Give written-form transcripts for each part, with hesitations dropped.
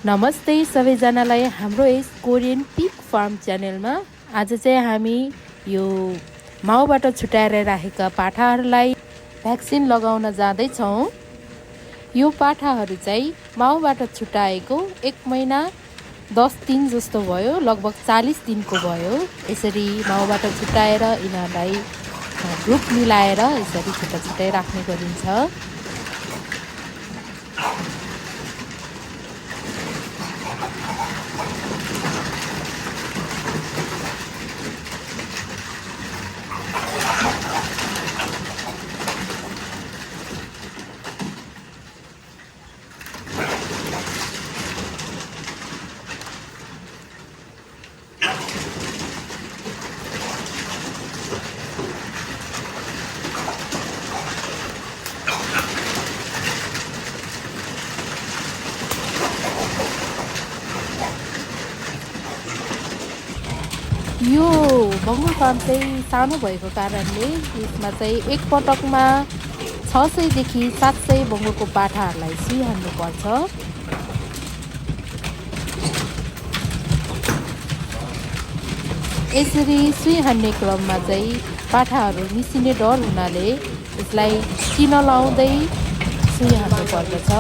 नमस्ते सबैजनालाई हाम्रो यस कोरियन पिग फार्म च्यानलमा आज चाहिँ हामी यो माउबाट छुट्याएर राखेका पाठाहरूलाई भ्याक्सिन लगाउन जाँदैछौँ। यो पाठाहरू चाहिँ माउबाट छुट्याएको 1 महिना 10 दिन जस्तो भयो, लगभग 40 दिनको भयो। यसरी माउबाट छुट्याएर यिनीहरूलाई ग्रुप मिलाएर यसरी छुट्टै राख्ने गरिन्छ। यो बङ्गुर फार्म चाहिँ सानो भएको कारणले यसमा चाहिँ एक पटकमा 600 देखि 700 बङ्गुरको पाठाहरूलाई सुइहाल्नुपर्छ। यसरी सुइहाल्ने क्रममा चाहिँ पाठाहरू मिसिने डर हुनाले यसलाई चिन लाउँदै सुइहाल्नु पर्दछ।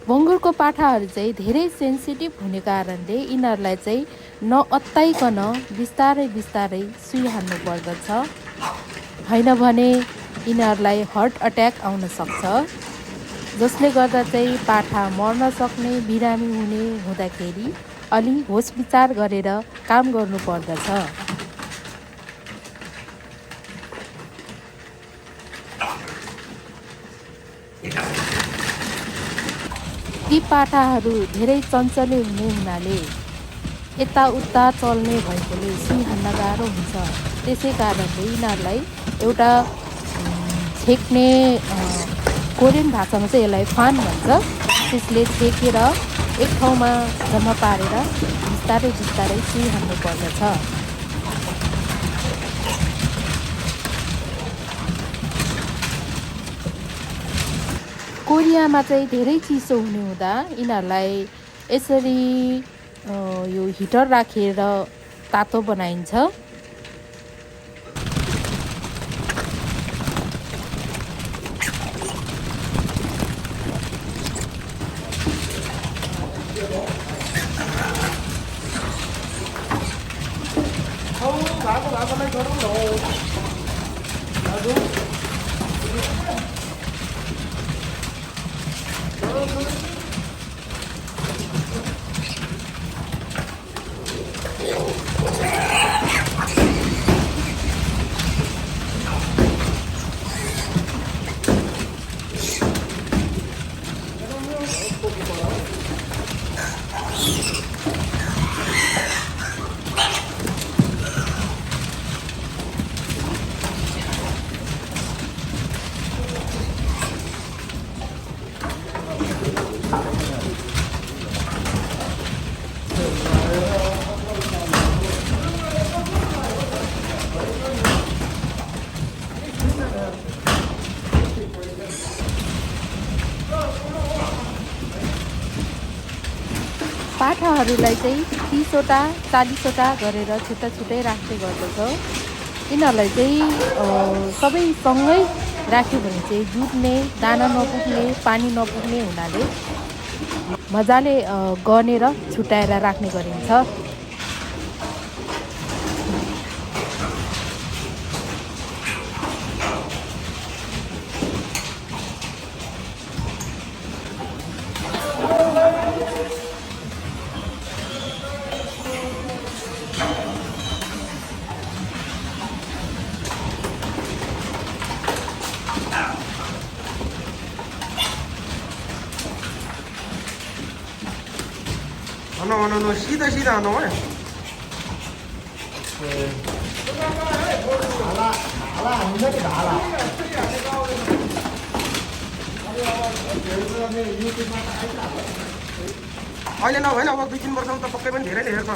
बङ्गुरको पाठाहरू चाहिँ धेरै सेन्सिटिभ हुने कारणले यिनीहरूलाई चाहिँ नअत्ताइकन बिस्तारै बिस्तारै सुइहाल्नु पर्दछ, होइन भने यिनीहरूलाई हार्ट अट्याक आउन सक्छ, जसले गर्दा चाहिँ पाठा मर्न सक्ने, बिरामी हुने हुँदाखेरि अलि होस विचार गरेर काम गर्नु पर्दछ। यी पाठाहरू धेरै चञ्चले हुने हुनाले यताउता चल्ने भएकोले सुइहाल्न गाह्रो हुन्छ। त्यसै कारणले यिनीहरूलाई एउटा छेक्ने, कोरियन भाषामा चाहिँ यसलाई फान भन्छ, त्यसले छेकेर एक ठाउँमा जम्मा पारेर बिस्तारै बिस्तारै सुइहाल्नु पर्दछ। कोरियामा चाहिँ धेरै चिसो हुने हुँदा यिनीहरूलाई यसरी यो हिटर राखेर तातो बनाइन्छ। पाठाहरूलाई चाहिँ 30वटा 40वटा गरेर छुट्टै राख्ने गर्दछ। यिनीहरूलाई चाहिँ सबै सँगै राख्यो भने चाहिँ जुट्ने, दाना नपुग्ने, पानी नपुग्ने हुनाले मजाले गनेर छुट्याएर राख्ने गरिन्छ। No, सीधा no है। अहिले नभएन, अब 2-3 वर्षमा त पक्कै पनि धेरै हेर्छ।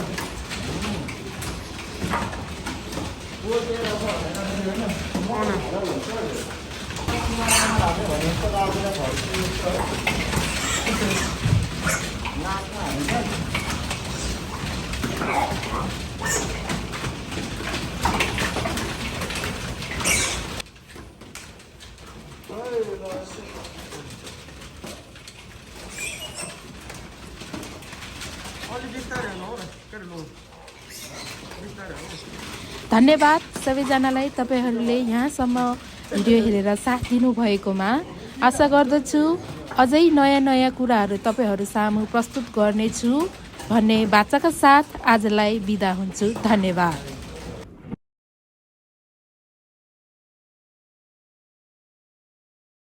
अलि बिस्तारै हाल्नु हो के अरे लुन बिस्तारै हाल्नु धन्यवाद सबैजनालाई तपाईँहरूले यहाँसम्म भिडियो हेरेर साथ दिनुभएकोमा। आशा गर्दछु अझै नयाँ नयाँ कुराहरू तपाईँहरू सामु प्रस्तुत गर्नेछु भन्ने बाचाका साथ आजलाई बिदा हुन्छु। धन्यवाद।